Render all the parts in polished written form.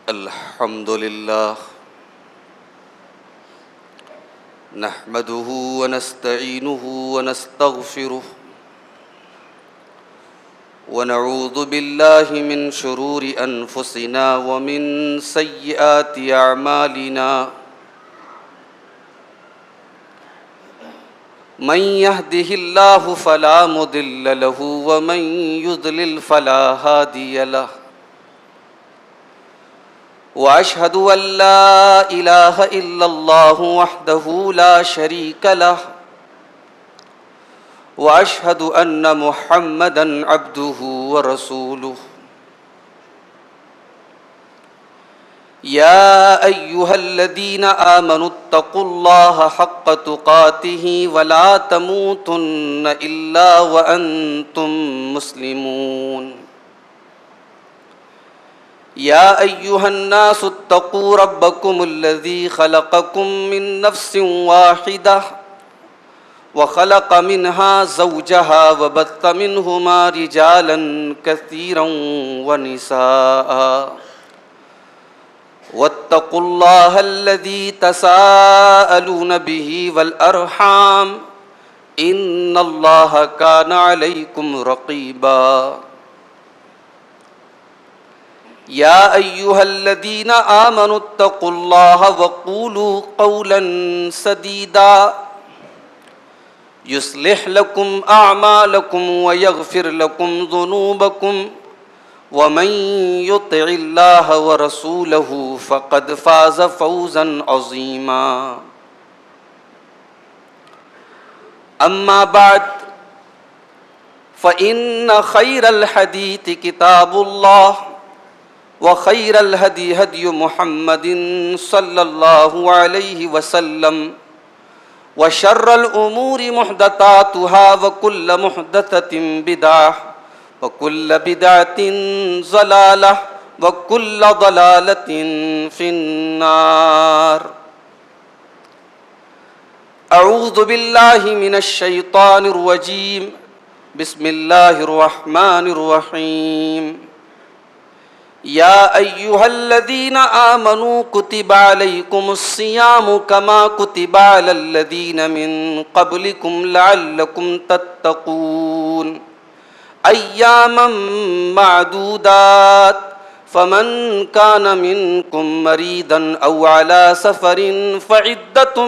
الحمد لله نحمده ونستعينه ونستغفره ونعوذ بالله من شرور أنفسنا ومن سيئات أعمالنا من يهده الله فلا مضل له ومن يضلل فلا هادي له وأشهد أن لا إله إلا الله وحده لا شريك له وأشهد أن محمدًا عبده ورسوله يا أيها الذين آمنوا اتقوا الله حق تقاته ولا تموتن إلا وأنتم مسلمون يا أيها الناس اتقوا ربكم الذي خلقكم من نفس واحدة وخلق منها زوجها وبث منهما رجالا كثيرا ونساء واتقوا الله الذي تساءلون به والأرحام إن الله كان عليكم رقيبا يا أيها الذين آمنوا اتقوا الله وقولوا قولا سديدا يصلح لكم أعمالكم ويغفر لكم ذنوبكم ومن يطع الله ورسوله فقد فاز فوزا عظيما أما بعد فإن خير الحديث كتاب الله وخير الهدي هدي محمد صلى الله عليه وسلم وشر الأمور محدثاتها وكل محدثة بدعة وكل بدعة ضلالة وكل ضلالة في النار أعوذ بالله من الشيطان الرجيم بسم الله الرحمن الرحيم يا أيها الذين آمنوا كتب عليكم الصيام كما كتب على الذين من قبلكم لعلكم تتقون أياما معدودات فمن كان منكم مريضا أو على سفر فعدة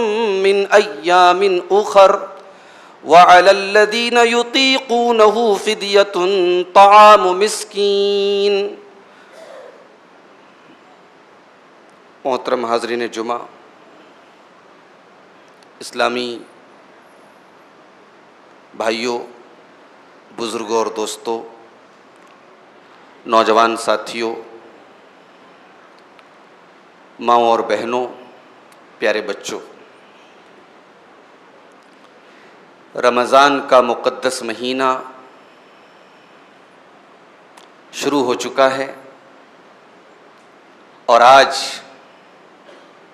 من أيام أخر وعلى الذين يطيقونه فدية طعام مسكين. محترم حاضرین جمعہ، اسلامی بھائیوں، بزرگوں اور دوستوں، نوجوان ساتھیوں، ماؤں اور بہنوں، پیارے بچوں، رمضان کا مقدس مہینہ شروع ہو چکا ہے اور آج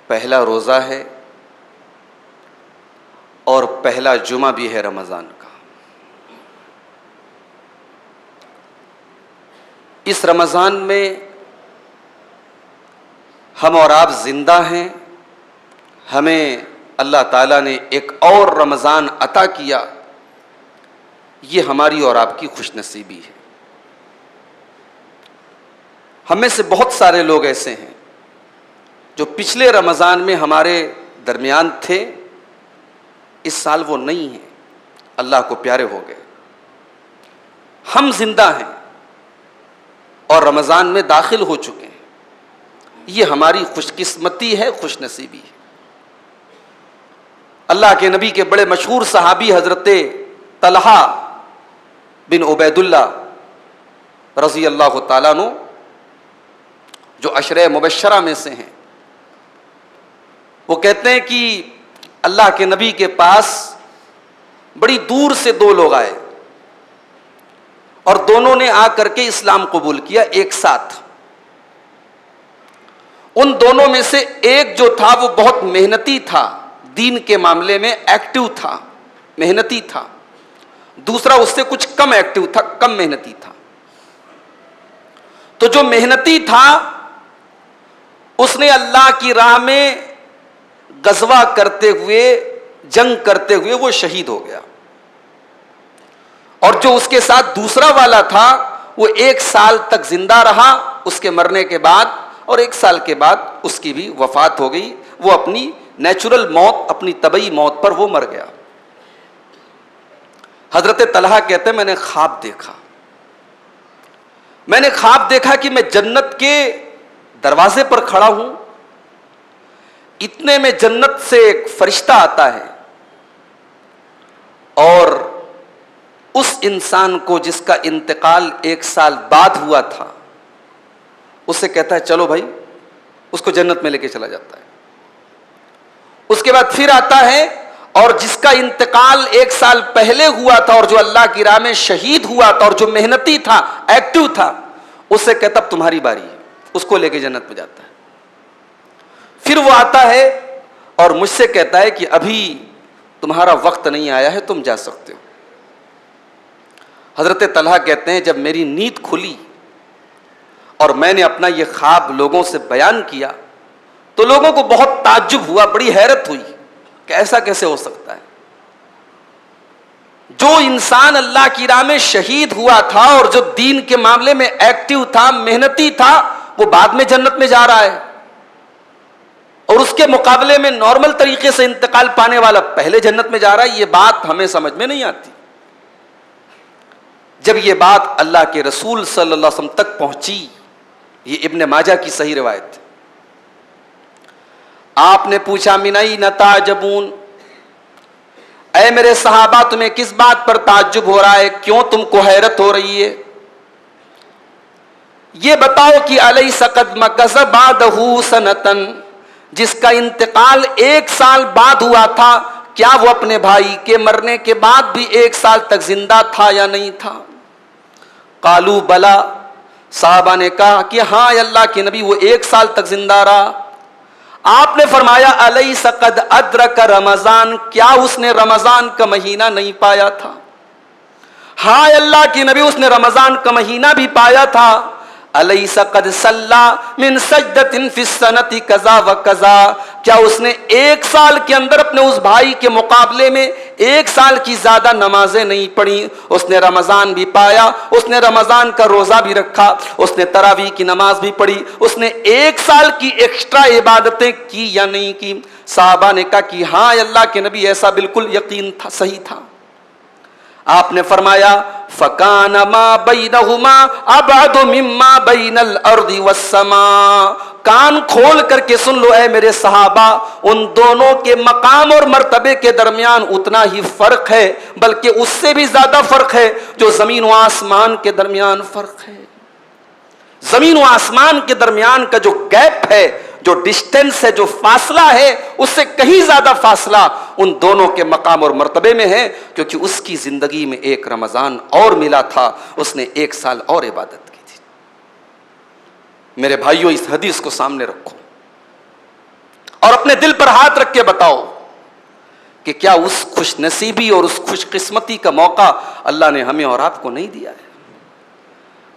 پہلا روزہ ہے اور پہلا جمعہ بھی ہے رمضان کا. اس رمضان میں ہم اور آپ زندہ ہیں. ہمیں اللہ تعالیٰ نے ایک اور رمضان عطا کیا. یہ ہماری اور آپ کی خوش نصیبی ہے. ہم میں سے بہت سارے لوگ ایسے ہیں جو پچھلے رمضان میں ہمارے درمیان تھے، اس سال وہ نہیں ہیں، اللہ کو پیارے ہو گئے. ہم زندہ ہیں اور رمضان میں داخل ہو چکے ہیں. یہ ہماری خوش قسمتی ہے، خوش نصیبی ہے. اللہ کے نبی کے بڑے مشہور صحابی حضرت طلحہ بن عبید اللہ رضی اللہ تعالیٰ عنہ، جو عشرہ مبشرہ میں سے ہیں، وہ کہتے ہیں کہ اللہ کے نبی کے پاس بڑی دور سے دو لوگ آئے اور دونوں نے آ کر کے اسلام قبول کیا ایک ساتھ. ان دونوں میں سے ایک جو تھا وہ بہت محنتی تھا، دین کے معاملے میں ایکٹیو تھا، محنتی تھا. دوسرا اس سے کچھ کم ایکٹیو تھا، کم محنتی تھا. تو جو محنتی تھا اس نے اللہ کی راہ میں غزوہ کرتے ہوئے، جنگ کرتے ہوئے وہ شہید ہو گیا، اور جو اس کے ساتھ دوسرا والا تھا وہ 1 سال تک زندہ رہا اس کے مرنے کے بعد، اور 1 سال کے بعد اس کی بھی وفات ہو گئی، وہ اپنی نیچرل موت، اپنی طبعی موت پر وہ مر گیا۔ حضرت طلحہ کہتے ہیں میں نے خواب دیکھا، میں نے خواب دیکھا کہ میں جنت کے دروازے پر کھڑا ہوں، اتنے میں جنت سے ایک فرشتہ آتا ہے اور اس انسان کو جس کا انتقال 1 سال بعد ہوا تھا اسے کہتا ہے چلو بھائی، اس کو جنت میں لے کے چلا جاتا ہے۔ اس کے بعد پھر آتا ہے اور جس کا انتقال 1 سال پہلے ہوا تھا اور جو اللہ کی راہ میں شہید ہوا تھا اور جو محنتی تھا، ایکٹیو تھا، اسے کہتا اب تمہاری باری ہے، اس کو لے کے جنت میں جاتا ہے۔ پھر وہ آتا ہے اور مجھ سے کہتا ہے کہ ابھی تمہارا وقت نہیں آیا ہے، تم جا سکتے ہو۔ حضرت طلحہ کہتے ہیں جب میری نیند کھلی اور میں نے اپنا یہ خواب لوگوں سے بیان کیا تو لوگوں کو بہت تعجب ہوا، بڑی حیرت ہوئی کہ ایسا کیسے ہو سکتا ہے؟ جو انسان اللہ کی راہ میں شہید ہوا تھا اور جو دین کے معاملے میں ایکٹیو تھا، محنتی تھا، وہ بعد میں جنت میں جا رہا ہے، اور اس کے مقابلے میں نارمل طریقے سے انتقال پانے والا پہلے جنت میں جا رہا ہے۔ یہ بات ہمیں سمجھ میں نہیں آتی۔ جب یہ بات اللہ کے رسول صلی اللہ علیہ وسلم تک پہنچی، یہ ابن ماجہ کی صحیح روایت ہے، آپ نے پوچھا من این تعجبون، اے میرے صحابہ تمہیں کس بات پر تعجب ہو رہا ہے، کیوں تم کو حیرت ہو رہی ہے؟ یہ بتاؤ کہ الیس قد مکث بعدہ سنۃ، جس کا انتقال 1 سال بعد ہوا تھا، کیا وہ اپنے بھائی کے مرنے کے بعد بھی 1 سال تک زندہ تھا یا نہیں تھا؟ قالوا بلا، صحابہ نے کہا کہ ہاں اللہ کے نبی وہ 1 سال تک زندہ رہا۔ آپ نے فرمایا الیس قد ادرک رمضان، کیا اس نے رمضان کا مہینہ نہیں پایا تھا؟ ہاں اللہ کے نبی اس نے رمضان کا مہینہ بھی پایا تھا۔ الیس قد صلی من سجدۃ فی السنۃ کذا و کذا، کیا اس نے 1 سال کے اندر اپنے اس بھائی کے مقابلے میں 1 سال کی زیادہ نمازیں نہیں پڑھی؟ اس نے رمضان بھی پایا، اس نے رمضان کا روزہ بھی رکھا، اس نے تراویح کی نماز بھی پڑھی، اس نے 1 سال کی ایکسٹرا عبادتیں کی یا نہیں کی؟ صحابہ نے کہا کہ ہاں اللہ کے نبی ایسا بالکل یقین تھا، صحیح تھا۔ آپ نے فرمایا فَكَانَ مَا بَيْنَهُمَا أَبْعَدُ مِمَّا بَيْنَ الْأَرْضِ وَالسَّمَاءِ، کان کھول کر کے سن لو اے میرے صحابہ، ان دونوں کے مقام اور مرتبے کے درمیان اتنا ہی فرق ہے، بلکہ اس سے بھی زیادہ فرق ہے جو زمین و آسمان کے درمیان فرق ہے۔ زمین و آسمان کے درمیان کا جو گیپ ہے، جو ڈسٹینس ہے، جو فاصلہ ہے، اس سے کہیں زیادہ فاصلہ ان دونوں کے مقام اور مرتبے میں ہے، کیونکہ اس کی زندگی میں 1 رمضان اور ملا تھا، اس نے 1 سال اور عبادت کی تھی۔ میرے بھائیوں، اس حدیث کو سامنے رکھو اور اپنے دل پر ہاتھ رکھ کے بتاؤ کہ کیا اس خوش نصیبی اور اس خوش قسمتی کا موقع اللہ نے ہمیں اور آپ کو نہیں دیا ہے؟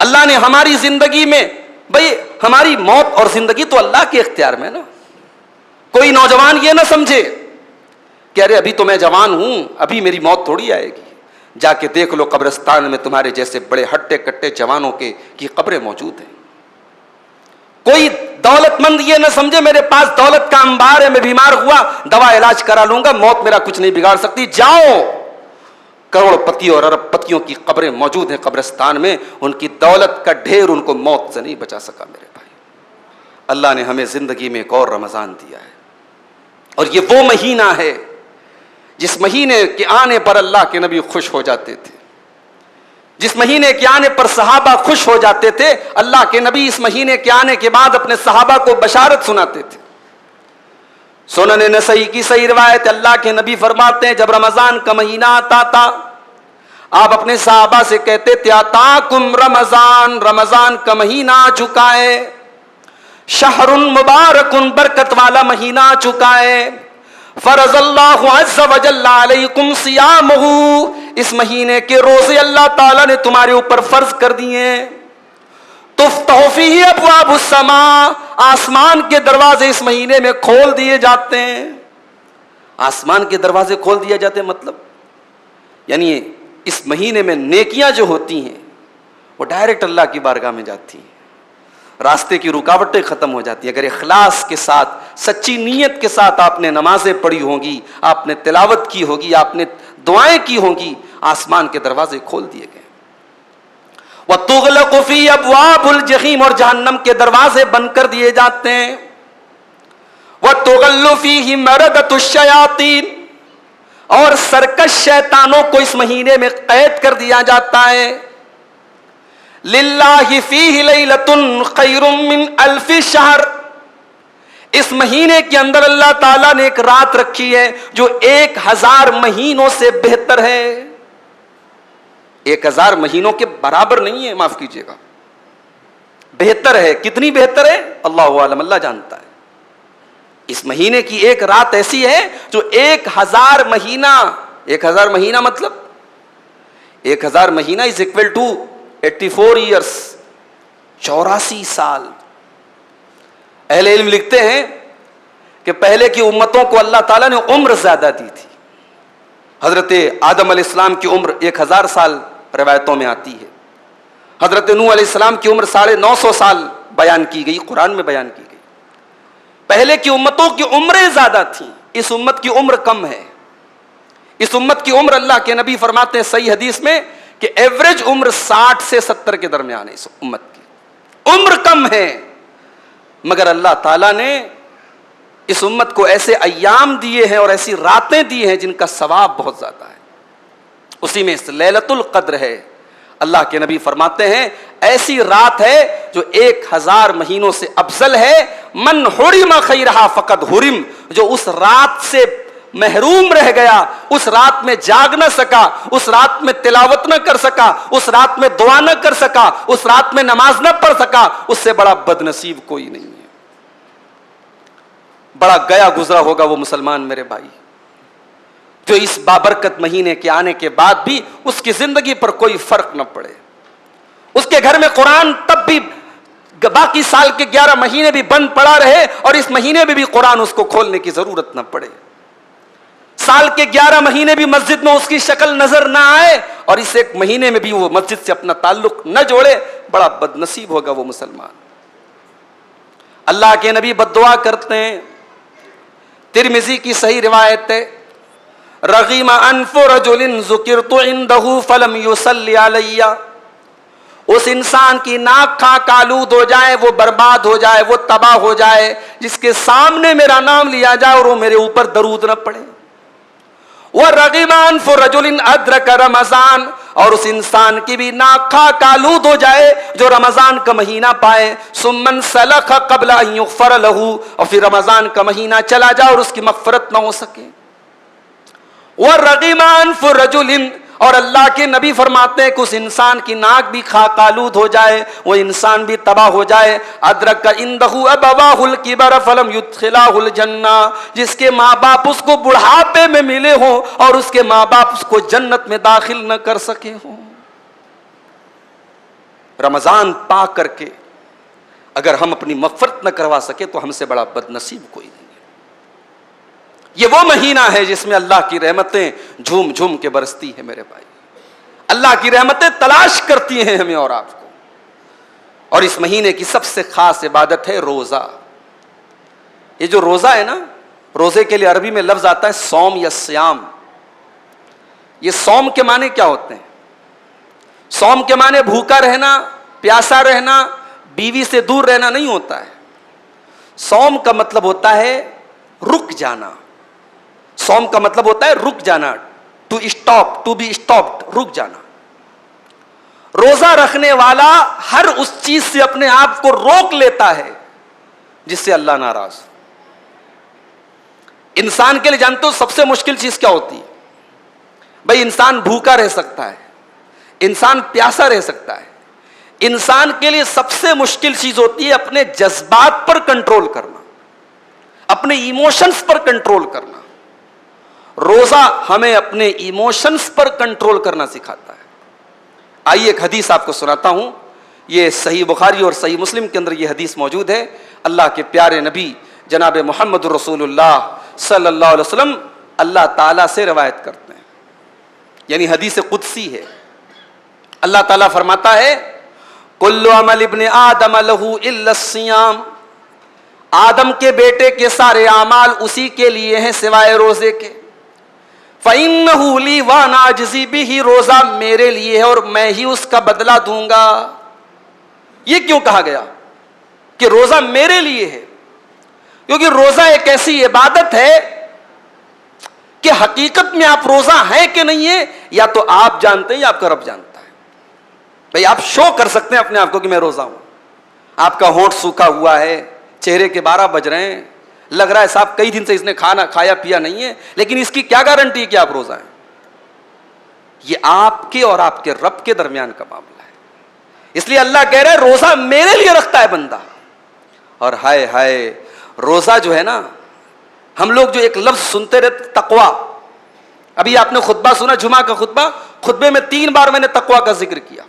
اللہ نے ہماری زندگی میں، بھئی ہماری موت اور زندگی تو اللہ کے اختیار میں نا۔ کوئی نوجوان یہ نہ سمجھے کہ ارے ابھی تو میں جوان ہوں، ابھی میری موت تھوڑی آئے گی۔ جا کے دیکھ لو قبرستان میں تمہارے جیسے بڑے ہٹے کٹے جوانوں کی قبریں موجود ہیں۔ کوئی دولت مند یہ نہ سمجھے میرے پاس دولت کا انبار ہے، میں بیمار ہوا دوا علاج کرا لوں گا، موت میرا کچھ نہیں بگاڑ سکتی۔ جاؤ، کروڑ پتی اور ارب پتیوں کی قبریں موجود ہیں قبرستان میں، ان کی دولت کا ڈھیر ان کو موت سے نہیں بچا سکا۔ میرے بھائی، اللہ نے ہمیں زندگی میں ایک اور رمضان دیا ہے، اور یہ وہ مہینہ ہے جس مہینے کے آنے پر اللہ کے نبی خوش ہو جاتے تھے، جس مہینے کے آنے پر صحابہ خوش ہو جاتے تھے۔ اللہ کے نبی اس مہینے کے آنے کے بعد اپنے صحابہ کو بشارت سناتے تھے۔ سنن نسائی کی صحیح روایت، اللہ کے نبی فرماتے ہیں جب رمضان کا مہینہ آتا تھا آپ اپنے صحابہ سے کہتے تھے آتاکم رمضان، رمضان کا مہینہ آ چکا ہے، شہر مبارک، برکت والا مہینہ آ چکا ہے، فرض اللہ عز وجل علیکم صیامہ، اس مہینے کے روزے اللہ تعالیٰ نے تمہارے اوپر فرض کر دیے ہیں۔ تفتح فیہ ابواب السماء، آسمان کے دروازے اس مہینے میں کھول دیے جاتے ہیں. آسمان کے دروازے کھول دیے جاتے ہیں مطلب یعنی اس مہینے میں نیکیاں جو ہوتی ہیں وہ ڈائریکٹ اللہ کی بارگاہ میں جاتی ہیں، راستے کی رکاوٹیں ختم ہو جاتی ہیں. اگر اخلاص کے ساتھ، سچی نیت کے ساتھ آپ نے نمازیں پڑھی ہوں گی، آپ نے تلاوت کی ہوگی، آپ نے دعائیں کی ہوں گی، آسمان کے دروازے کھول دیے گئے. وَتُغْلَقُ فِي أَبْوَابُ الْجَحِيمِ، اور جہنم کے دروازے بند کر دیے جاتے ہیں. وَتُغَلُّ فِيهِ مَرَدَةُ الشَّيَاطِينِ، اور سرکش شیطانوں کو اس مہینے میں قید کر دیا جاتا ہے. لِلَّهِ فِيهِ لَيْلَةٌ خَيْرٌ مِّنْ أَلْفِ شَهْرٍ، اس مہینے کے اندر اللہ تعالیٰ نے ایک رات رکھی ہے جو 1000 مہینوں سے بہتر ہے. 1000 مہینوں کے برابر نہیں ہے، معاف کیجیے گا، بہتر ہے. کتنی بہتر ہے اللہ عالم، اللہ جانتا ہے. اس مہینے کی ایک رات ایسی ہے جو 1000 مہینہ، 1000 مہینہ مطلب 1000 مہینہ از اکول ٹو 84 ایئرس، 84 سال. اہل علم لکھتے ہیں کہ پہلے کی امتوں کو اللہ تعالیٰ نے عمر زیادہ دی تھی. حضرت آدم علیہ السلام کی عمر 1000 سال روایتوں میں آتی ہے. حضرت نوح علیہ السلام کی عمر 950 سال بیان کی گئی، قرآن میں بیان کی گئی. پہلے کی امتوں کی عمریں زیادہ تھیں، اس امت کی عمر کم ہے. اس امت کی عمر، اللہ کے نبی فرماتے ہیں صحیح حدیث میں کہ ایوریج عمر 60 سے 70 کے درمیان ہے. اس امت کی عمر کم ہے، مگر اللہ تعالیٰ نے اس امت کو ایسے ایام دیے ہیں اور ایسی راتیں دی ہیں جن کا ثواب بہت زیادہ ہے. اسی میں لیلۃ القدر ہے. اللہ کے نبی فرماتے ہیں ایسی رات ہے جو 1000 مہینوں سے افضل ہے. من حرم خیرہا فقد حرم، جو اس رات سے محروم رہ گیا، اس رات میں جاگ نہ سکا، اس رات میں تلاوت نہ کر سکا، اس رات میں دعا نہ کر سکا، اس رات میں نماز نہ پڑھ سکا، اس سے بڑا بد نصیب کوئی نہیں ہے. بڑا گیا گزرا ہوگا وہ مسلمان میرے بھائی جو اس بابرکت مہینے کے آنے کے بعد بھی اس کی زندگی پر کوئی فرق نہ پڑے. اس کے گھر میں قرآن تب بھی باقی سال کے 11 مہینے بھی بند پڑا رہے اور اس مہینے میں بھی قرآن اس کو کھولنے کی ضرورت نہ پڑے. سال کے 11 مہینے بھی مسجد میں اس کی شکل نظر نہ آئے اور اس ایک مہینے میں بھی وہ مسجد سے اپنا تعلق نہ جوڑے. بڑا بد نصیب ہوگا وہ مسلمان. اللہ کے نبی بد دعا کرتے ہیں. ترمذی کی صحیح روایت ہے، رغیم انف رجل ذکرت عنده فلم يصلی علی، اس انسان کی ناک کھاک آلود ہو جائے، وہ برباد ہو جائے، وہ تباہ ہو جائے جس کے سامنے میرا نام لیا جائے اور وہ میرے اوپر درود نہ پڑے. وَرَغِمَ أَنْفُ رَجُلٍ أَدْرَكَ رَمَضَانَ، اور اس انسان کی بھی ناک کھاک آلود ہو جائے جو رمضان کا مہینہ پائے. ثُمَّ انْسَلَخَ قَبْلَ أَنْ يُغْفَرَ لَهُ، اور پھر رمضان کا مہینہ چلا جائے اور اس کی مغفرت نہ ہو سکے. وَرَغِمَ أَنْفُ رَجُلٍ، اور اللہ کے نبی فرماتے ہیں کہ اس انسان کی ناک بھی خاک آلود ہو جائے، وہ انسان بھی تباہ ہو جائے. ادرک عندہ ابواہ الکبر فلم یدخلہ الجنہ، جس کے ماں باپ اس کو بڑھاپے میں ملے ہوں اور اس کے ماں باپ اس کو جنت میں داخل نہ کر سکے ہوں. رمضان پا کر کے اگر ہم اپنی مغفرت نہ کروا سکے تو ہم سے بڑا بد نصیب کوئی نہیں. یہ وہ مہینہ ہے جس میں اللہ کی رحمتیں جھوم جھوم کے برستی ہیں میرے بھائی. اللہ کی رحمتیں تلاش کرتی ہیں ہمیں اور آپ کو. اور اس مہینے کی سب سے خاص عبادت ہے روزہ. یہ جو روزہ ہے نا، روزے کے لیے عربی میں لفظ آتا ہے صوم یا سیام. یہ صوم کے معنی کیا ہوتے ہیں؟ صوم کے معنی بھوکا رہنا، پیاسا رہنا، بیوی سے دور رہنا نہیں ہوتا ہے. صوم کا مطلب ہوتا ہے رک جانا. صوم کا مطلب ہوتا ہے رک جانا، to stop, to be stopped, رک جانا. روزہ رکھنے والا ہر اس چیز سے اپنے آپ کو روک لیتا ہے جس سے اللہ ناراض. انسان کے لیے جانتے ہو سب سے مشکل چیز کیا ہوتی ہے؟ بھائی انسان بھوکا رہ سکتا ہے، انسان پیاسا رہ سکتا ہے. انسان کے لیے سب سے مشکل چیز ہوتی ہے اپنے جذبات پر کنٹرول کرنا، اپنے ایموشنز پر کنٹرول کرنا. روزہ ہمیں اپنے ایموشنز پر کنٹرول کرنا سکھاتا ہے. آئیے ایک حدیث آپ کو سناتا ہوں. یہ صحیح بخاری اور صحیح مسلم کے اندر یہ حدیث موجود ہے. اللہ کے پیارے نبی جناب محمد رسول اللہ صلی اللہ علیہ وسلم اللہ تعالیٰ سے روایت کرتے ہیں, یعنی حدیث قدسی ہے. اللہ تعالیٰ فرماتا ہے کل عمل ابن آدم لہو الا الصیام, آدم کے بیٹے کے سارے اعمال اسی کے لیے ہیں سوائے روزے کے. فَإِنَّهُ لِي وَأَنَا أَجْزِي بِهِ, روزہ میرے لیے ہے اور میں ہی اس کا بدلہ دوں گا. یہ کیوں کہا گیا کہ روزہ میرے لیے ہے؟ کیونکہ روزہ ایک ایسی عبادت ہے کہ حقیقت میں آپ روزہ ہیں کہ نہیں ہے یا تو آپ جانتے ہیں یا آپ کا رب جانتا ہے. بھئی آپ شو کر سکتے ہیں اپنے آپ کو کہ میں روزہ ہوں, آپ کا ہونٹ سوکھا ہوا ہے, چہرے کے 12 بج رہے ہیں, لگ رہا ہے صاحب کئی دن سے اس نے کھایا پیا نہیں ہے, لیکن اس کی کیا گارنٹی ہے کہ آپ روزہ ہیں؟ یہ آپ کے اور آپ کے رب کے درمیان کا معاملہ ہے. اس لیے اللہ کہہ رہا ہے روزہ میرے لیے رکھتا ہے بندہ. اور ہائے ہائے روزہ جو ہے نا, ہم لوگ جو ایک لفظ سنتے رہتے تقوی, ابھی آپ نے خطبہ سنا جمعہ کا خطبہ, خطبے میں 3 بار میں نے تقوی کا ذکر کیا.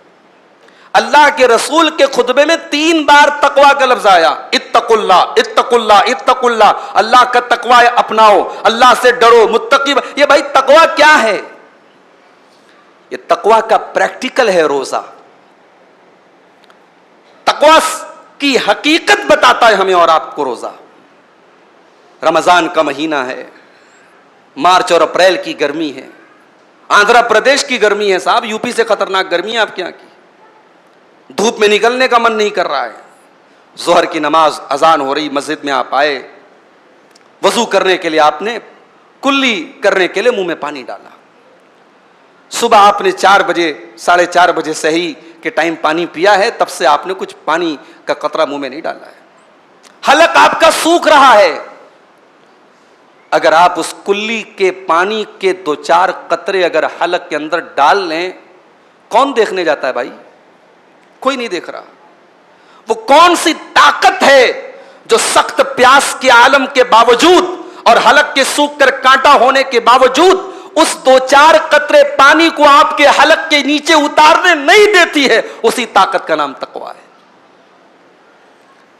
اللہ کے رسول کے خطبے میں 3 بار تقوی کا لفظ آیا, اتقوا اللہ اتقوا اللہ اتقوا اللہ, اللہ کا تقوی اپناؤ, اللہ سے ڈرو, متقی. یہ بھائی تقوی کیا ہے؟ یہ تقوی کا پریکٹیکل ہے روزہ. تقوی کی حقیقت بتاتا ہے ہمیں اور آپ کو روزہ. رمضان کا مہینہ ہے, مارچ اور اپریل کی گرمی ہے, آندھرا پردیش کی گرمی ہے صاحب, یو پی سے خطرناک گرمی ہے آپ کے یہاں کی. دھوپ میں نکلنے کا من نہیں کر رہا ہے. ظہر کی نماز اذان ہو رہی, مسجد میں آپ آئے, وضو کرنے کے لیے آپ نے کلی کرنے کے لیے منہ میں پانی ڈالا. صبح آپ نے 4 بجے 4:30 بجے سحری کے ٹائم پانی پیا ہے, تب سے آپ نے کچھ پانی کا قطرہ منہ میں نہیں ڈالا ہے. حلق آپ کا سوکھ رہا ہے. اگر آپ اس کلی کے پانی کے 2-4 قطرے اگر حلق کے اندر ڈال لیں, کون دیکھنے جاتا ہے بھائی؟ کوئی نہیں دیکھ رہا. وہ کون سی طاقت ہے جو سخت پیاس کے عالم کے باوجود اور حلق کے سوکھ کر کانٹا ہونے کے باوجود اس 2-4 قطرے پانی کو آپ کے حلق کے نیچے اتارنے نہیں دیتی ہے؟ اسی طاقت کا نام تقوی ہے.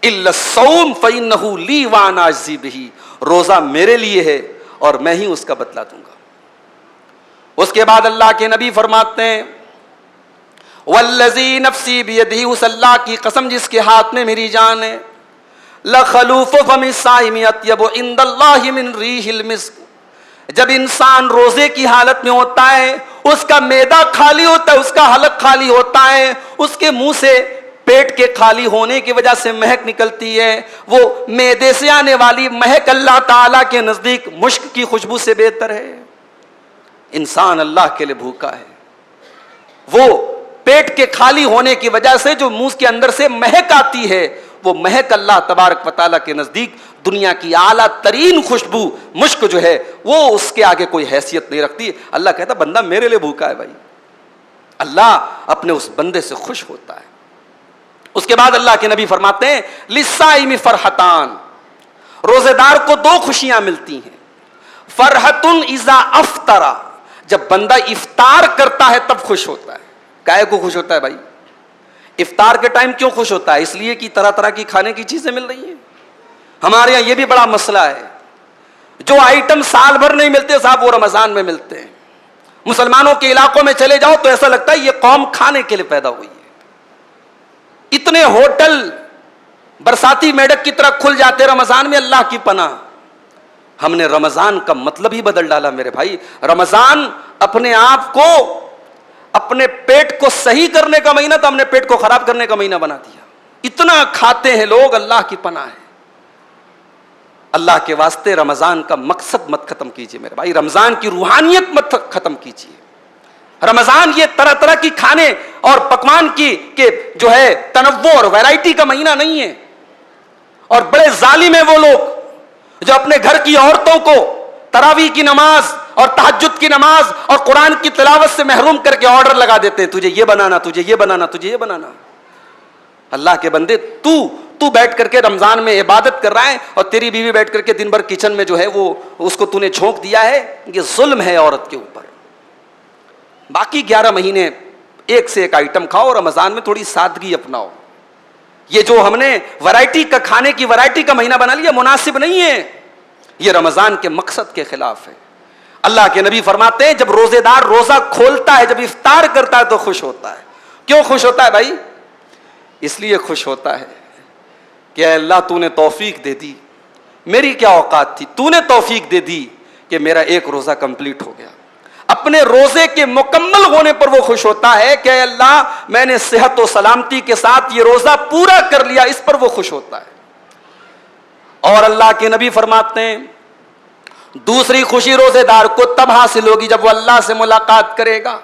الا الصوم فانه لی وانا اجزی بہ, روزہ میرے لیے ہے اور میں ہی اس کا بدلہ دوں گا. اس کے بعد اللہ کے نبی فرماتے ہیں والذی نفسی بیدہ, اس اللہ کی قسم جس کے ہاتھ میں میری جان ہے, لخلوف فم الصائم اطیب عند اللہ من ریح المسک, جب انسان روزے کی حالت میں ہوتا ہے, اس کا معدہ خالی ہوتا ہے, اس کا حلق خالی ہوتا ہے, اس کے منہ سے پیٹ کے خالی ہونے کی وجہ سے مہک نکلتی ہے, وہ معدے سے آنے والی مہک اللہ تعالیٰ کے نزدیک مشک کی خوشبو سے بہتر ہے. انسان اللہ کے لیے بھوکا ہے, وہ پیٹ کے خالی ہونے کی وجہ سے جو منہ کے اندر سے مہک آتی ہے, وہ مہک اللہ تبارک و تعالیٰ کے نزدیک دنیا کی اعلیٰ ترین خوشبو مشک جو ہے وہ اس کے آگے کوئی حیثیت نہیں رکھتی. اللہ کہتا بندہ میرے لیے بھوکا ہے بھائی. اللہ اپنے اس بندے سے خوش ہوتا ہے. اس کے بعد اللہ کے نبی فرماتے ہیں للصائم فرحتان, روزے دار کو 2 خوشیاں ملتی ہیں. فرحت اذا افطر, جب بندہ افطار کرتا ہے تب خوش ہوتا ہے. کائے کو خوش ہوتا ہے بھائی؟ افطار کے ٹائم کیوں خوش ہوتا ہے؟ اس لیے کہ طرح طرح کی کھانے کی چیزیں مل رہی ہیں. ہمارے یہاں یہ بھی بڑا مسئلہ ہے, جو آئٹم سال بھر نہیں ملتے صاحب وہ رمضان میں ملتے ہیں. مسلمانوں کے علاقوں میں چلے جاؤ تو ایسا لگتا ہے یہ قوم کھانے کے لیے پیدا ہوئی ہے. اتنے ہوٹل برساتی میڈک کی طرح کھل جاتے رمضان میں, اللہ کی پناہ. ہم نے رمضان کا مطلب ہی بدل ڈالا میرے بھائی. رمضان اپنے آپ کو, اپنے پیٹ کو صحیح کرنے کا مہینہ تھا, ہم نے پیٹ کو خراب کرنے کا مہینہ بنا دیا. اتنا کھاتے ہیں لوگ, اللہ کی پناہ ہے. اللہ کے واسطے رمضان کا مقصد مت ختم کیجئے میرے بھائی, رمضان کی روحانیت مت ختم کیجئے. رمضان یہ طرح طرح کی کھانے اور پکوان کی کہ جو ہے تنوع اور ویرائٹی کا مہینہ نہیں ہے. اور بڑے ظالم ہیں وہ لوگ جو اپنے گھر کی عورتوں کو تراویح کی نماز اور تہجد کی نماز اور قرآن کی تلاوت سے محروم کر کے آرڈر لگا دیتے ہیں, تجھے یہ بنانا, تجھے یہ بنانا, تجھے یہ بنانا. اللہ کے بندے, تو بیٹھ کر کے رمضان میں عبادت کر رہا ہے اور تیری بیوی بیٹھ کر کے دن بھر کچن میں جو ہے وہ اس کو تو نے جھونک دیا ہے. یہ ظلم ہے عورت کے اوپر. باقی 11 مہینے ایک سے ایک آئٹم کھاؤ, رمضان میں تھوڑی سادگی اپناؤ. یہ جو ہم نے ورائٹی کا کھانے کی ورائٹی کا مہینہ بنا لیا مناسب نہیں ہے, یہ رمضان کے مقصد کے خلاف ہے. اللہ کے نبی فرماتے ہیں جب روزے دار روزہ کھولتا ہے, جب افطار کرتا ہے تو خوش ہوتا ہے. کیوں خوش ہوتا ہے بھائی؟ اس لیے خوش ہوتا ہے کہ اے اللہ تو نے توفیق دے دی, میری کیا اوقات تھی, تو نے توفیق دے دی کہ میرا ایک روزہ کمپلیٹ ہو گیا. اپنے روزے کے مکمل ہونے پر وہ خوش ہوتا ہے کہ اے اللہ میں نے صحت و سلامتی کے ساتھ یہ روزہ پورا کر لیا, اس پر وہ خوش ہوتا ہے. اور اللہ کے نبی فرماتے ہیں دوسری خوشی روزے دار کو تب حاصل ہوگی جب وہ اللہ سے ملاقات کرے گا,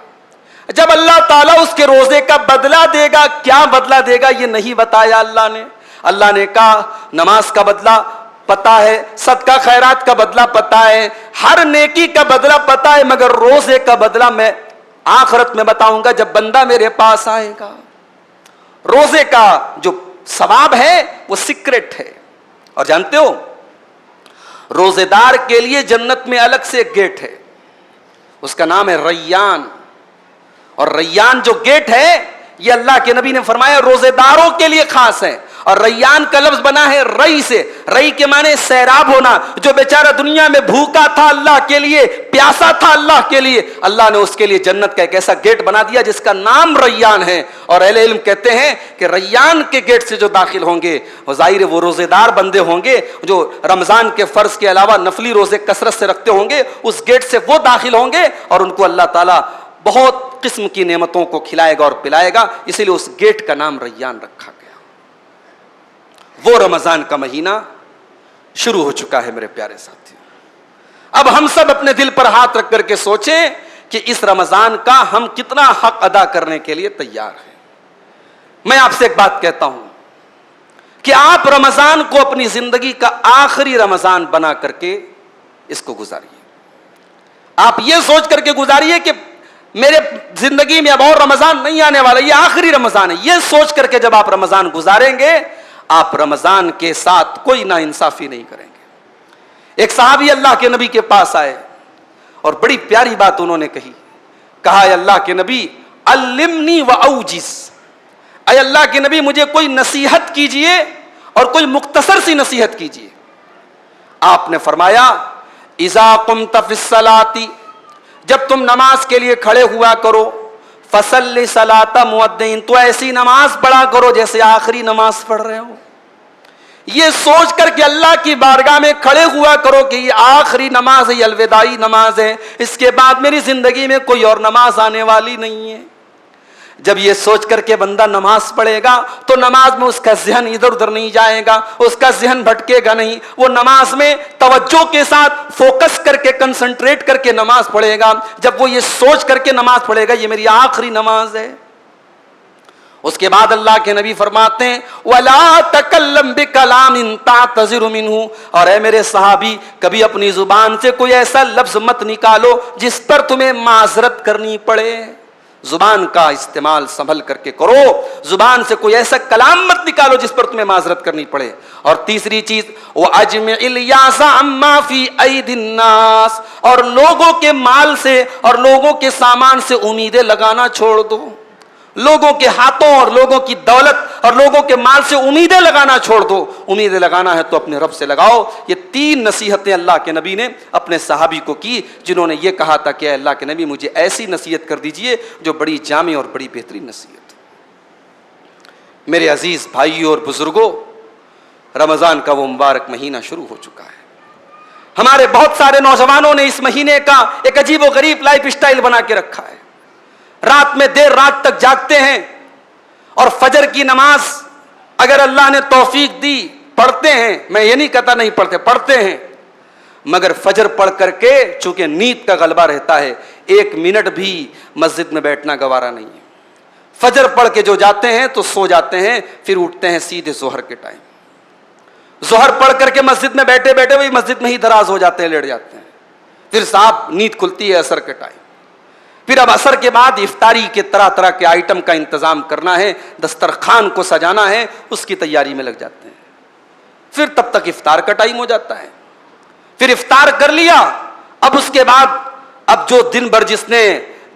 جب اللہ تعالیٰ اس کے روزے کا بدلہ دے گا. کیا بدلہ دے گا یہ نہیں بتایا اللہ نے. اللہ نے کہا نماز کا بدلہ پتا ہے, صدقہ خیرات کا بدلہ پتا ہے, ہر نیکی کا بدلہ پتا ہے, مگر روزے کا بدلہ میں آخرت میں بتاؤں گا جب بندہ میرے پاس آئے گا. روزے کا جو ثواب ہے وہ سیکرٹ ہے. اور جانتے ہو روزے دار کے لیے جنت میں الگ سے ایک گیٹ ہے, اس کا نام ہے ریان. اور ریان جو گیٹ ہے یہ اللہ کے نبی نے فرمایا روزے داروں کے لیے خاص ہے. اور ریان کا لفظ بنا ہے رئی سے, رئی کے معنی سیراب ہونا. جو بیچارہ دنیا میں بھوکا تھا اللہ کے لیے, پیاسا تھا اللہ کے لیے, اللہ نے اس کے لیے جنت کا ایک ایسا گیٹ بنا دیا جس کا نام ریان ہے. اور اہل علم کہتے ہیں کہ ریان کے گیٹ سے جو داخل ہوں گے وہ ظاہر وہ روزے دار بندے ہوں گے جو رمضان کے فرض کے علاوہ نفلی روزے کثرت سے رکھتے ہوں گے. اس گیٹ سے وہ داخل ہوں گے اور ان کو اللہ تعالیٰ بہت قسم کی نعمتوں کو کھلائے گا اور پلائے گا. اسی لیے اس گیٹ کا نام ریان رکھا گیا. وہ رمضان کا مہینہ شروع ہو چکا ہے میرے پیارے ساتھی. اب ہم سب اپنے دل پر ہاتھ رکھ کر کے سوچیں کہ اس رمضان کا ہم کتنا حق ادا کرنے کے لیے تیار ہیں. میں آپ سے ایک بات کہتا ہوں کہ آپ رمضان کو اپنی زندگی کا آخری رمضان بنا کر کے اس کو گزاریے. آپ یہ سوچ کر کے گزاریے کہ میرے زندگی میں اب اور رمضان نہیں آنے والا, یہ آخری رمضان ہے. یہ سوچ کر کے جب آپ رمضان گزاریں گے آپ رمضان کے ساتھ کوئی ناانصافی نہیں کریں گے. ایک صحابی اللہ کے نبی کے پاس آئے اور بڑی پیاری بات انہوں نے کہی. کہا اے اللہ کے نبی علمنی و اوجز, اے اللہ کے نبی مجھے کوئی نصیحت کیجئے اور کوئی مختصر سی نصیحت کیجئے. آپ نے فرمایا اذا قمت فی الصلاۃ, جب تم نماز کے لیے کھڑے ہوا کرو, فصلی صلاۃ مؤذن, تو ایسی نماز پڑھا کرو جیسے آخری نماز پڑھ رہے ہو. یہ سوچ کر کہ اللہ کی بارگاہ میں کھڑے ہوا کرو کہ یہ آخری نماز ہے, یہ الوداعی نماز ہے, اس کے بعد میری زندگی میں کوئی اور نماز آنے والی نہیں ہے. جب یہ سوچ کر کے بندہ نماز پڑھے گا تو نماز میں اس کا ذہن ادھر ادھر نہیں جائے گا, اس کا ذہن بھٹکے گا نہیں. وہ نماز میں توجہ کے ساتھ فوکس کر کے کنسنٹریٹ کر کے نماز پڑھے گا. جب وہ یہ سوچ کر کے نماز پڑھے گا یہ میری آخری نماز ہے. اس کے بعد اللہ کے نبی فرماتے ہیں وَلَا تَكَلَّمْ بِكَلَامٍ تَعْتَذِرُ مِنْهُ, اور اے میرے صحابی کبھی اپنی زبان سے کوئی ایسا لفظ مت نکالو جس پر تمہیں معذرت کرنی پڑے. زبان کا استعمال سنبھل کر کے کرو, زبان سے کوئی ایسا کلام مت نکالو جس پر تمہیں معذرت کرنی پڑے. اور تیسری چیز وَأَجْمِعِ الْيَاسَ عَمَّا فِي أَيْدِ النَّاسِ, اور لوگوں کے مال سے اور لوگوں کے سامان سے امیدیں لگانا چھوڑ دو. لوگوں کے ہاتھوں اور لوگوں کی دولت اور لوگوں کے مال سے امیدیں لگانا چھوڑ دو. امیدیں لگانا ہے تو اپنے رب سے لگاؤ. یہ 3 نصیحتیں اللہ کے نبی نے اپنے صحابی کو کی جنہوں نے یہ کہا تھا کہ اللہ کے نبی مجھے ایسی نصیحت کر دیجئے جو بڑی جامع اور بڑی بہترین نصیحت. میرے عزیز بھائیوں اور بزرگوں, رمضان کا وہ مبارک مہینہ شروع ہو چکا ہے. ہمارے بہت سارے نوجوانوں نے اس مہینے کا ایک عجیب و غریب لائف سٹائل بنا کے رکھا ہے. رات میں دیر رات تک جاگتے ہیں اور فجر کی نماز اگر اللہ نے توفیق دی پڑھتے ہیں. میں یہ نہیں کہتا نہیں پڑھتے, پڑھتے ہیں, مگر فجر پڑھ کر کے چونکہ نیند کا غلبہ رہتا ہے 1 منٹ بھی مسجد میں بیٹھنا گوارا نہیں ہے. فجر پڑھ کے جو جاتے ہیں تو سو جاتے ہیں, پھر اٹھتے ہیں سیدھے ظہر کے ٹائم. ظہر پڑھ کر کے مسجد میں بیٹھے بیٹھے وہی مسجد میں ہی دراز ہو جاتے ہیں, لیٹ جاتے ہیں. پھر صاحب نیند کھلتی ہے عصر کے ٹائم. پھر اب عصر کے بعد افطاری کے طرح طرح کے آئٹم کا انتظام کرنا ہے, دسترخوان کو سجانا ہے, اس کی تیاری میں لگ جاتے ہیں. پھر تب تک افطار کا ٹائم ہو جاتا ہے. پھر افطار کر لیا, اب اس کے بعد اب جو دن بھر جس نے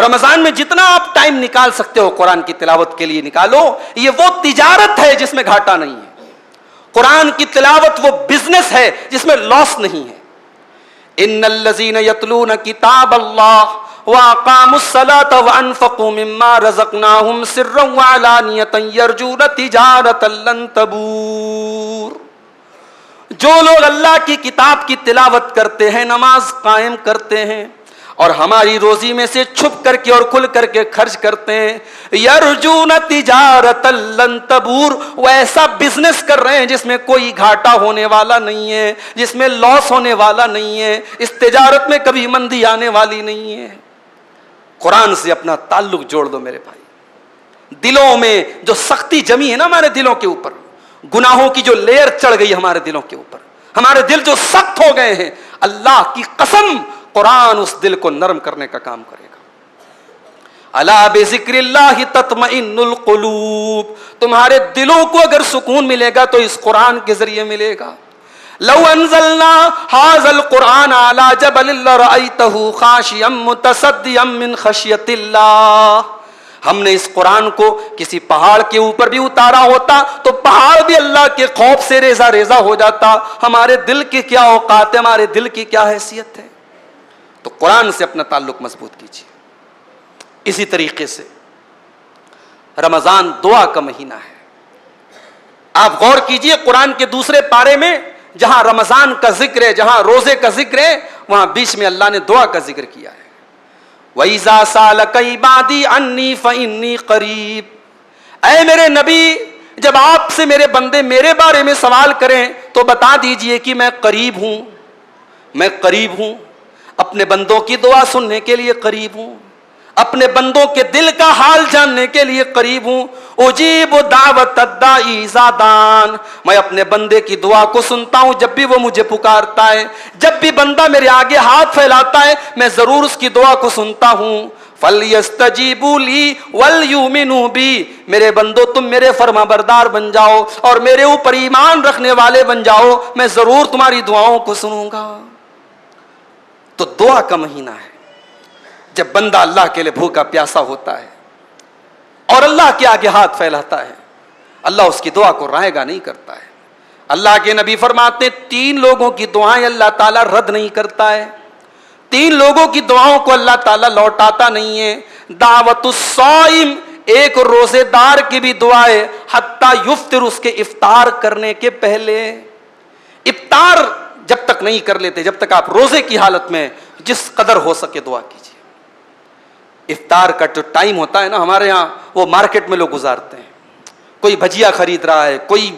رمضان میں جتنا آپ ٹائم نکال سکتے ہو قرآن کی تلاوت کے لیے نکالو. یہ وہ تجارت ہے جس میں گھاٹا نہیں ہے. قرآن کی تلاوت وہ بزنس ہے جس میں لاس نہیں ہے. ان الذین یتلون کتاب اللہ واقاموا الصلاة وانفقوا مما رزقناهم سرا وعلانیۃ یرجون تجارۃ لن تبور. جو لوگ اللہ کی کتاب کی تلاوت کرتے ہیں, نماز قائم کرتے ہیں اور ہماری روزی میں سے چھپ کر کے اور کھل کر کے خرچ کرتے ہیں, یرجون تجارۃ لن تبور, وہ ایسا بزنس کر رہے ہیں جس میں کوئی گھاٹا ہونے والا نہیں ہے, جس میں لاس ہونے والا نہیں ہے, اس تجارت میں کبھی مندی آنے والی نہیں ہے. قرآن سے اپنا تعلق جوڑ دو میرے بھائی. دلوں میں جو سختی جمی ہے نا ہمارے دلوں کے اوپر, گناہوں کی جو لیئر چڑھ گئی ہمارے دلوں کے اوپر, ہمارے دل جو سخت ہو گئے ہیں, اللہ کی قسم قرآن اس دل کو نرم کرنے کا کام کرے گا. الا بذکر اللہ تطمئن القلوب. تمہارے دلوں کو اگر سکون ملے گا تو اس قرآن کے ذریعے ملے گا. لو انزلنا هذا القرآن على جبل لرأيته خاشعا متصدعا من خشیۃ اللہ. ہم نے اس قرآن کو کسی پہاڑ کے اوپر بھی اتارا ہوتا تو پہاڑ بھی اللہ کے خوف سے ریزہ ریزہ ہو جاتا. ہمارے دل کی کیا اوقات ہے, ہمارے دل کی کیا حیثیت ہے. تو قرآن سے اپنا تعلق مضبوط کیجیے. اسی طریقے سے رمضان دعا کا مہینہ ہے. آپ غور کیجیے قرآن کے دوسرے پارے میں جہاں رمضان کا ذکر ہے, جہاں روزے کا ذکر ہے, وہاں بیچ میں اللہ نے دعا کا ذکر کیا ہے. وَإِذَا سَأَلَكَ عِبَادِي عَنِّي فَإِنِّي قَرِيبٌ. اے میرے نبی, جب آپ سے میرے بندے میرے بارے میں سوال کریں تو بتا دیجئے کہ میں قریب ہوں. میں قریب ہوں, اپنے بندوں کی دعا سننے کے لیے قریب ہوں, اپنے بندوں کے دل کا حال جاننے کے لیے قریب ہوں. اجیب دعوت الداعی اذا دعان. میں اپنے بندے کی دعا کو سنتا ہوں جب بھی وہ مجھے پکارتا ہے. جب بھی بندہ میرے آگے ہاتھ پھیلاتا ہے میں ضرور اس کی دعا کو سنتا ہوں. فَلْيَسْتَجِيبُوا لِي وَلْيُؤْمِنُوا بِي. میرے بندو تم میرے فرما بردار بن جاؤ اور میرے اوپر ایمان رکھنے والے بن جاؤ, میں ضرور تمہاری دعاؤں کو سنوں گا. تو دعا کا مہینہ ہے جب بندہ اللہ کے لیے بھوکا پیاسا ہوتا ہے اور اللہ کے آگے ہاتھ پھیلاتا ہے, اللہ اس کی دعا کو رائے گا نہیں کرتا ہے. اللہ کے نبی فرماتے ہیں 3 لوگوں کی دعائیں اللہ تعالیٰ رد نہیں کرتا ہے, 3 لوگوں کی دعاؤں کو اللہ تعالیٰ لوٹاتا نہیں ہے. دعوت الصائم, ایک روزے دار کی بھی دعا ہے حتی یفطر, اس کے افطار کرنے کے پہلے. افطار جب تک نہیں کر لیتے, جب تک آپ روزے کی حالت میں جس قدر ہو سکے دعا کیجیے. افطار کا جو ٹائم ہوتا ہے نا ہمارے ہاں, وہ مارکیٹ میں لوگ گزارتے ہیں. کوئی بھجیا خرید رہا ہے, کوئی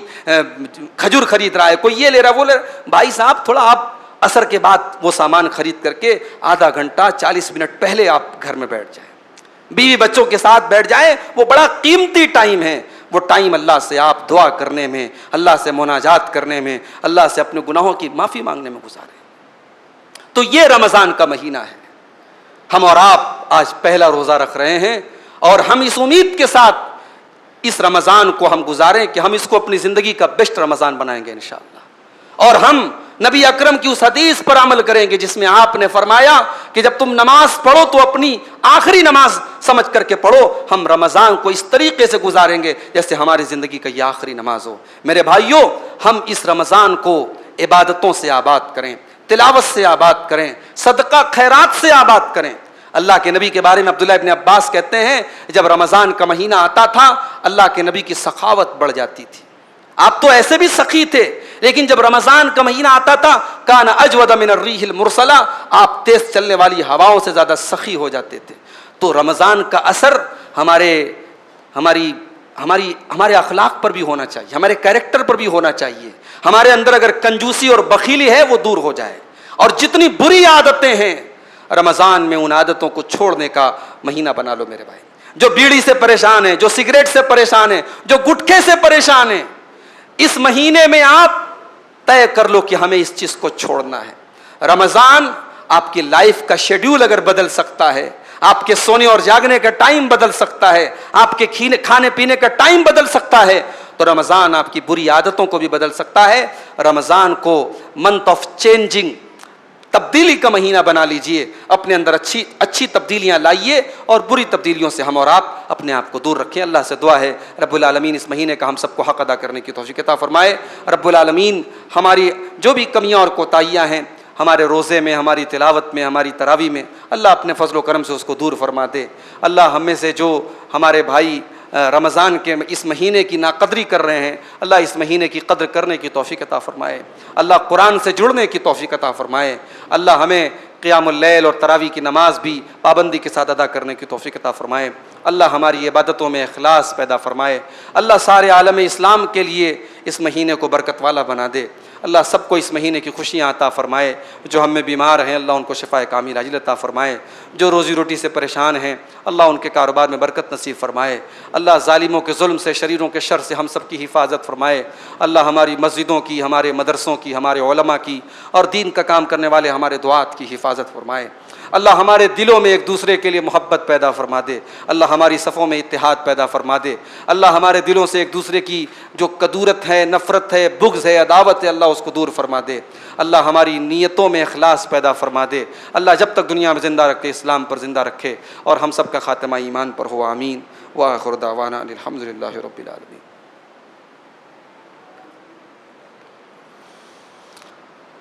کھجور خرید رہا ہے, کوئی یہ لے رہا ہے وہ لے رہا ہے. بھائی صاحب تھوڑا آپ عصر کے بعد وہ سامان خرید کر کے آدھا گھنٹہ 40 منٹ پہلے آپ گھر میں بیٹھ جائیں, بیوی بچوں کے ساتھ بیٹھ جائیں. وہ بڑا قیمتی ٹائم ہے. وہ ٹائم اللہ سے آپ دعا کرنے میں, اللہ سے مناجات کرنے میں, اللہ سے اپنے گناہوں کی معافی مانگنے میں گزاریں. تو یہ رمضان کا مہینہ ہے. ہم اور آپ آج پہلا روزہ رکھ رہے ہیں اور ہم اس امید کے ساتھ اس رمضان کو ہم گزاریں کہ ہم اس کو اپنی زندگی کا بیسٹ رمضان بنائیں گے انشاءاللہ. اور ہم نبی اکرم کی اس حدیث پر عمل کریں گے جس میں آپ نے فرمایا کہ جب تم نماز پڑھو تو اپنی آخری نماز سمجھ کر کے پڑھو. ہم رمضان کو اس طریقے سے گزاریں گے جیسے ہماری زندگی کا یہ آخری نماز ہو. میرے بھائیوں, ہم اس رمضان کو عبادتوں سے آباد کریں, تلاوت سے آباد کریں, صدقہ خیرات سے آباد کریں. اللہ کے نبی کے بارے میں عبداللہ ابن عباس کہتے ہیں جب رمضان کا مہینہ آتا تھا اللہ کے نبی کی سخاوت بڑھ جاتی تھی. آپ تو ایسے بھی سخی تھے, لیکن جب رمضان کا مہینہ آتا تھا کان اجود من الریح المرسلہ, آپ تیز چلنے والی ہواؤں سے زیادہ سخی ہو جاتے تھے. تو رمضان کا اثر ہمارے اخلاق پر بھی ہونا چاہیے, ہمارے کیریکٹر پر بھی ہونا چاہیے. ہمارے اندر اگر کنجوسی اور بخیلی ہے وہ دور ہو جائے, اور جتنی بری عادتیں ہیں رمضان میں ان عادتوں کو چھوڑنے کا مہینہ بنا لو میرے بھائی. جو بیڑی سے پریشان ہیں, جو سگریٹ سے پریشان ہیں, جو گٹکے سے پریشان ہیں, اس مہینے میں آپ طے کر لو کہ ہمیں اس چیز کو چھوڑنا ہے. رمضان آپ کی لائف کا شیڈیول اگر بدل سکتا ہے, آپ کے سونے اور جاگنے کا ٹائم بدل سکتا ہے, آپ کے کھانے پینے کا ٹائم بدل سکتا ہے, تو رمضان آپ کی بری عادتوں کو بھی بدل سکتا ہے. رمضان کو منتھ آف چینجنگ, تبدیلی کا مہینہ بنا لیجئے، اپنے اندر اچھی تبدیلیاں لائیے اور بری تبدیلیوں سے ہم اور آپ اپنے آپ کو دور رکھیں۔ اللہ سے دعا ہے رب العالمین اس مہینے کا ہم سب کو حق ادا کرنے کی توفیق عطا فرمائے۔ رب العالمین ہماری جو بھی کمیاں اور کوتاہیاں ہیں ہمارے روزے میں، ہماری تلاوت میں، ہماری تراویح میں، اللہ اپنے فضل و کرم سے اس کو دور فرما دے۔ اللہ ہم میں سے جو ہمارے بھائی رمضان کے اس مہینے کی ناقدری کر رہے ہیں، اللہ اس مہینے کی قدر کرنے کی توفیق عطا فرمائے۔ اللہ قرآن سے جڑنے کی توفیق عطا فرمائے۔ اللہ ہمیں قیام اللیل اور تراویح کی نماز بھی پابندی کے ساتھ ادا کرنے کی توفیق عطا فرمائے۔ اللہ ہماری عبادتوں میں اخلاص پیدا فرمائے۔ اللہ سارے عالم اسلام کے لیے اس مہینے کو برکت والا بنا دے۔ اللہ سب کو اس مہینے کی خوشیاں عطا فرمائے۔ جو ہم میں بیمار ہیں اللہ ان کو شفائے کامل عاجل عطا فرمائے۔ جو روزی روٹی سے پریشان ہیں اللہ ان کے کاروبار میں برکت نصیب فرمائے۔ اللہ ظالموں کے ظلم سے، شریروں کے شر سے ہم سب کی حفاظت فرمائے۔ اللہ ہماری مسجدوں کی، ہمارے مدرسوں کی، ہمارے علماء کی اور دین کا کام کرنے والے ہمارے دعات کی حفاظت فرمائے۔ اللہ ہمارے دلوں میں ایک دوسرے کے لیے محبت پیدا فرما دے۔ اللہ ہماری صفوں میں اتحاد پیدا فرما دے۔ اللہ ہمارے دلوں سے ایک دوسرے کی جو کدورت ہے، نفرت ہے، بغض ہے، عداوت ہے، اللہ اس کو دور فرما دے۔ اللہ ہماری نیتوں میں اخلاص پیدا فرما دے۔ اللہ جب تک دنیا میں زندہ رکھے اسلام پر زندہ رکھے اور ہم سب کا خاتمہ ایمان پر ہو، آمین۔ وآخر دعوانا الحمد للہ رب العالمین۔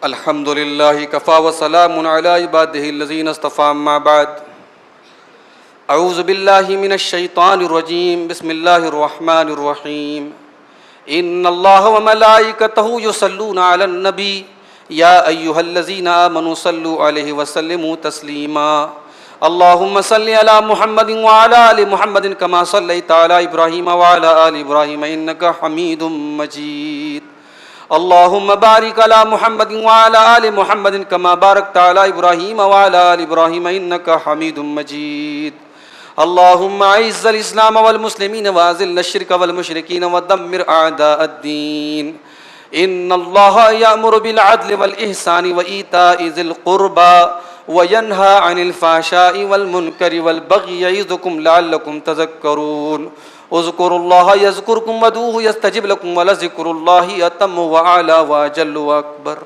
الحمد للہ کفا وسلام علی عباده الذین اصطفى، اما بعد۔ اعوذ باللہ من الشیطان الرجیم، بسم اللہ الرحمن الرحیم۔ ان اللہ وملائکتہ یصلون علی النبی یا ایہا الذین آمنوا صلوا علیہ وسلموا تسلیما۔ اللہم صل علی محمد وعلی آل محمد کما صلیت علی ابراہیم وعلی آل ابراہیم انک حمید مجید۔ اللہم بارک علی محمد وعلی آل محمد کما بارکت علی ابراہیم وعلی آل ابراہیم انک حمید مجید۔ اللہم اعز الاسلام والمسلمین واذل الشرک والمشرکین ودمر اعداء الدین۔ ان اللہ یأمر بالعدل والإحسان وإیتاء ذی القربى وینہی عن الفحشاء والمنکر والبغی یعظکم لعلکم تذکرون۔ اذکروا اللہ یذکرکم وادعوہ یستجب لکم ولذکر اللہ اتم واعلی واجل واکبر۔